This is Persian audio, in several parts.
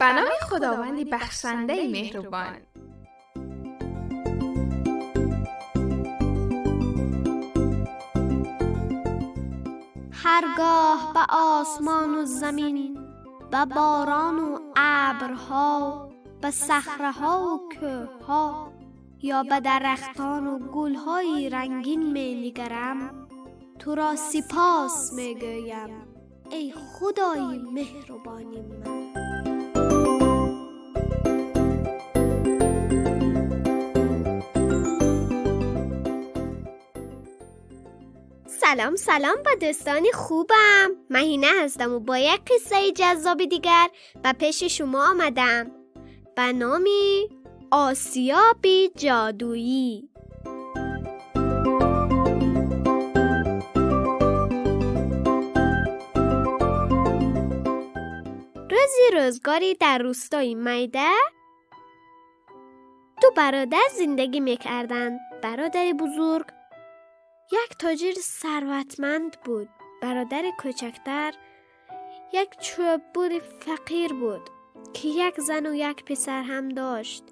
به نام خداوند بخشنده مهربان. هرگاه به آسمان و زمین، به باران و ابرها، به صخره‌ها و کوه‌ها یا به درختان و گل‌های رنگین می‌نگرم، تو را سپاس می‌گویم ای خدای مهربانی من. سلام با دوستان خوبم. مهینه هستم و با یک قصه جذاب دیگر به پیش شما آمدم به نام آسیاب جادویی. روزگاری در روستای میده دو برادر زندگی میکردند. برادر بزرگ یک تاجر ثروتمند بود. برادر کوچکتر یک چوبور فقیر بود که یک زن و یک پسر هم داشت.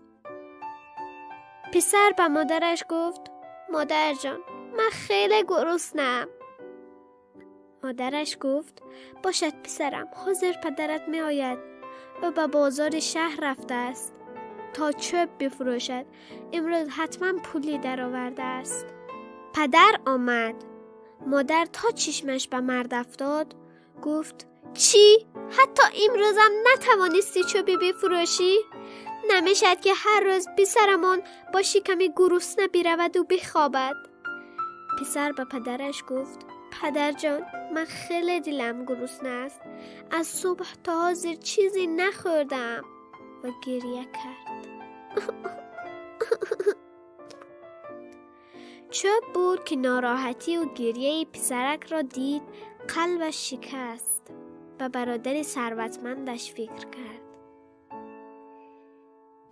پسر به مادرش گفت: مادر جان، من خیلی گرسنه‌ام. مادرش گفت: باشد پسرم، حاضر پدرت می آید. او به بازار شهر رفته است تا چوب بفروشد. امروز حتما پولی در آورده است. پدر آمد. مادر تا چشمش به مرد افتاد گفت: چی؟ حتی امروزم نتوانستی چوبی بفروشی؟ نمیشد که هر روز پسرمان با شکمی گرسنه برود و بخوابد. پسر به پدرش گفت: پدر جان، من خیلی دلم گرسنه است. از صبح تا حاضر چیزی نخوردم. و گریه کرد. چوب بود که ناراحتی و گریه پسرک را دید، قلبش شکست. به برادر ثروتمندش فکر کرد: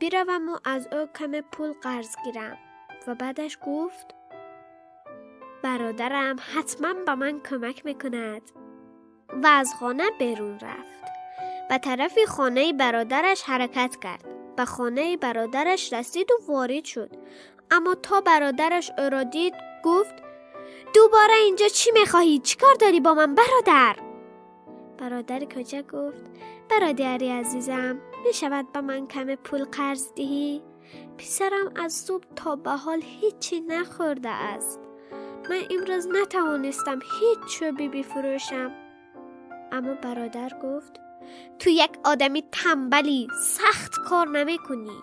بروم و از او کم پول قرض گیرم. و بعدش گفت: برادرم حتما به من کمک میکند. و از خانه بیرون رفت. به طرف خانه برادرش حرکت کرد. به خانه برادرش رسید و وارد شد. اما تا برادرش او را دید گفت: دوباره اینجا چی میخواهی؟ چی کار داری با من برادر؟ برادر کوچک گفت: برادری عزیزم، میشود به من کم پول قرض دهی؟ پسرم از صبح تا به حال هیچی نخورده است. من امروز نتوانستم هیچ چوبی بفروشم. اما برادر گفت: تو یک آدمی تنبلی، سخت کار نمی کنی.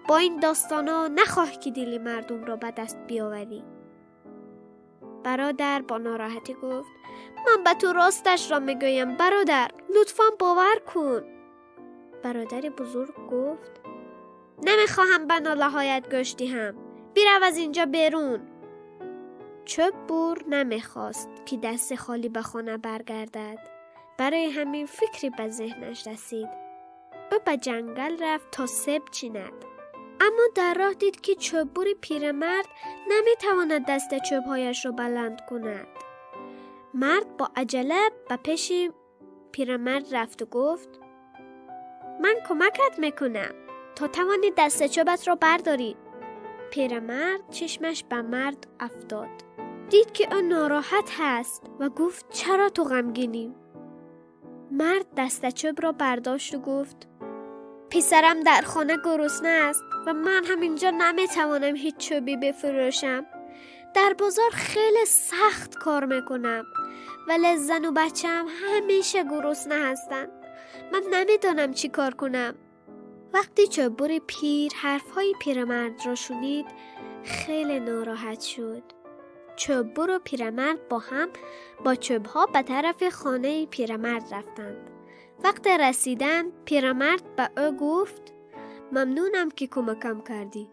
با این داستانا نخواه که دل مردم را به دست بیاوری. برادر با ناراحتی گفت: من به تو راستش را میگویم برادر، لطفاً باور کن. برادر بزرگ گفت: نمیخواهم به نالهایت گوش دهم. برو از اینجا بیرون. چوبور نمیخواست که دست خالی به خانه برگردد. برای همین فکری به ذهنش رسید. او به جنگل رفت تا سیب چیند. اما در راه دید که چوبور پیرمرد نمیتواند دست چوبهایش را بلند کند. مرد با عجله به پیش پیرمرد رفت و گفت: من کمکت میکنم تا توانی دست چوبت را برداری. پیرمرد چشمش به مرد افتاد. دید که او ناراحت هست و گفت: چرا تو غمگینی؟ مرد دست چوب را برداشت و گفت: پسرم در خانه گرسنه است و من هم اینجا نمیتوانم هیچ چوبی بفروشم. در بازار خیلی سخت کار میکنم ولی زن و بچه‌ام همیشه گرسنه هستند. من نمیدانم چی کار کنم. وقتی چوبور پیر حرفهای پیرمرد را شنید خیلی ناراحت شد. چوبور و پیرمرد با هم با چوبها به طرف خانه پیرمرد رفتند. وقتی رسیدن پیرمرد به او گفت: ممنونم که کمکم کردی.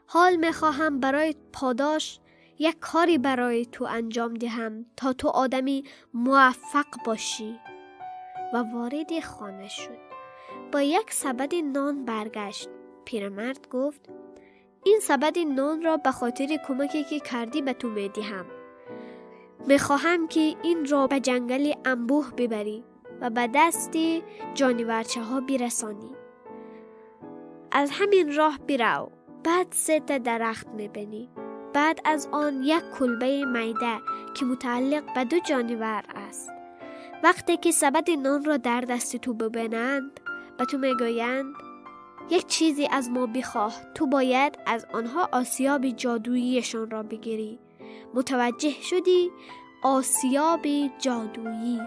حال میخواهم برای پاداش یک کاری برای تو انجام دهم تا تو آدمی موفق باشی. و وارد خانه شد. با یک سبد نان برگشت. پیرمرد گفت: این سبد نان را به خاطر کمکی که کردی به تو میدهم. میخواهم که این را به جنگل انبوه ببری و به دستی جانورچه ها برسانی. از همین راه برو. بعد 3 درخت میبینی. بعد از آن یک کلبه میده که متعلق به 2 جانور است. وقتی که سبد نان را در دست تو ببینند به تو میگویند یک چیزی از ما بخواه. تو باید از آنها آسیاب جادوییشان را بگیری. متوجه شدی؟ آسیاب جادویی.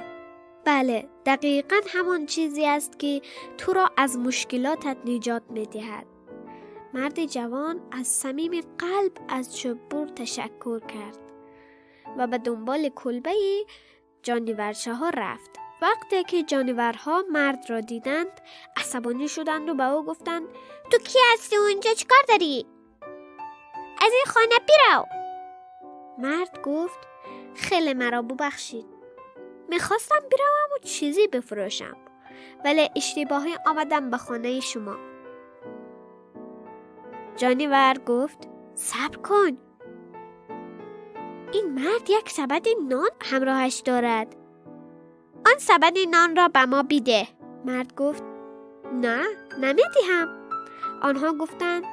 بله، دقیقاً همان چیزی است که تو را از مشکلاتت نجات می‌دهد. مرد جوان از صمیم قلب از چوبور تشکر کرد و به دنبال کلبه جانورچه ها رفت. وقتی که جانورها مرد را دیدند عصبانی شدند و به او گفتند تو کی هستی اونجا؟ چیکار داری؟ از این خانه برو. مرد گفت خیلی مرا ببخشید. میخواستم برم و چیزی بفروشم ولی اشتباهی آمدم به خانه شما. جانور گفت صبر کن. این مرد یک سبد نان همراهش دارد. آن سبد نان را به ما بده. مرد گفت نه، نمیدهم. آنها گفتند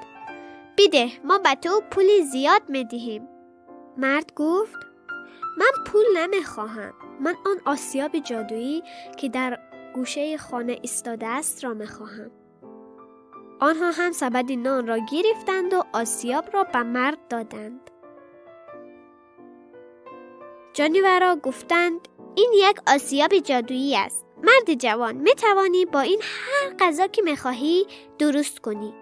بده، ما به تو پول زیاد میدهیم. مرد گفت من پول نمیخواهم. من آن آسیاب جادویی که در گوشه خانه ایستاده است را میخواهم. آنها هم سبد نان را گرفتند و آسیاب را به مرد دادند. جانورها گفتند این یک آسیاب جادویی است. مرد جوان، می توانی با این هر غذا که می خواهی درست کنی.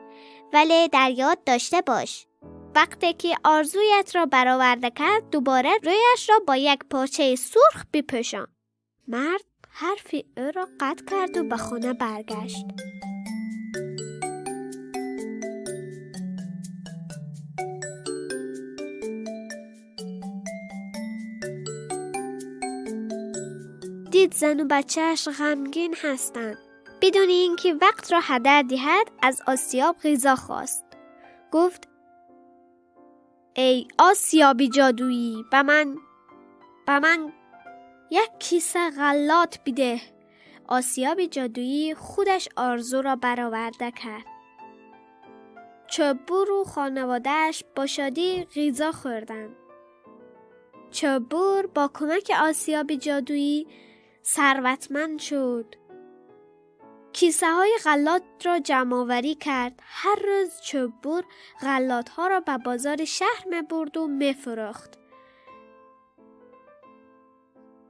ولی در یاد داشته باش وقتی که آرزویت را برآورده کرد دوباره رویش را با یک پارچه سرخ بپوشان. مرد حرف او را قطع کرد و به خانه برگشت. دید زن و بچهش غمگین هستند. بدون اینکه وقت را هدر دهد از آسیاب غذا خواست. گفت ای آسیاب جادویی به من یک کیسه غلات بده. آسیاب جادویی خودش آرزو را برآورده کرد. چوبور و خانواده‌اش با شادی غذا خوردند. چوبور با کمک آسیاب جادویی ثروتمند شد. کیسه های غلات را جمع آوری کرد. هر روز چوبور غلات ها را به بازار شهر می برد و می فروخت.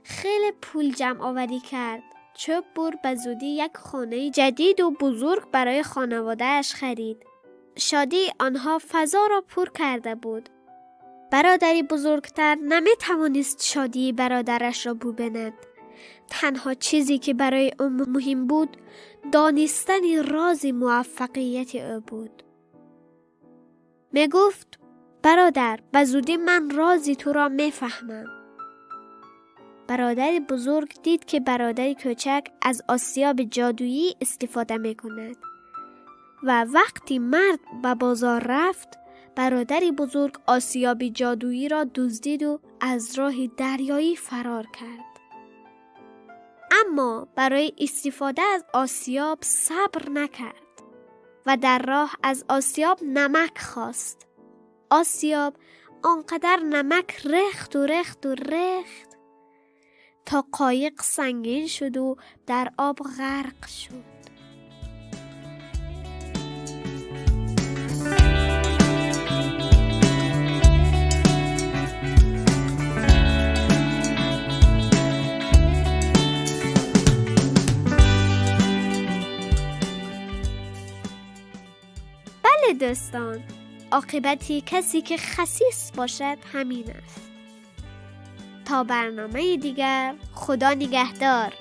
خیلی پول جمع آوری کرد. چوبور به زودی یک خانه جدید و بزرگ برای خانواده‌اش خرید. شادی آنها فضا را پر کرده بود. برادری بزرگتر نمی توانست شادی برادرش را ببیند. تنها چیزی که برای او مهم بود دانستن راز موفقیت او بود. می گفت برادر به زودی من رازی تو را می فهمم. برادر بزرگ دید که برادر کوچک از آسیاب جادویی استفاده می کند و وقتی مرد به بازار رفت برادر بزرگ آسیاب جادویی را دزدید و از راه دریایی فرار کرد. اما برای استفاده از آسیاب صبر نکرد و در راه از آسیاب نمک خواست. آسیاب آنقدر نمک ریخت تا قایق سنگین شد و در آب غرق شد. دوستان، عاقبت کسی که خسیس باشد همین است. تا برنامه دیگر، خدا نگهدار.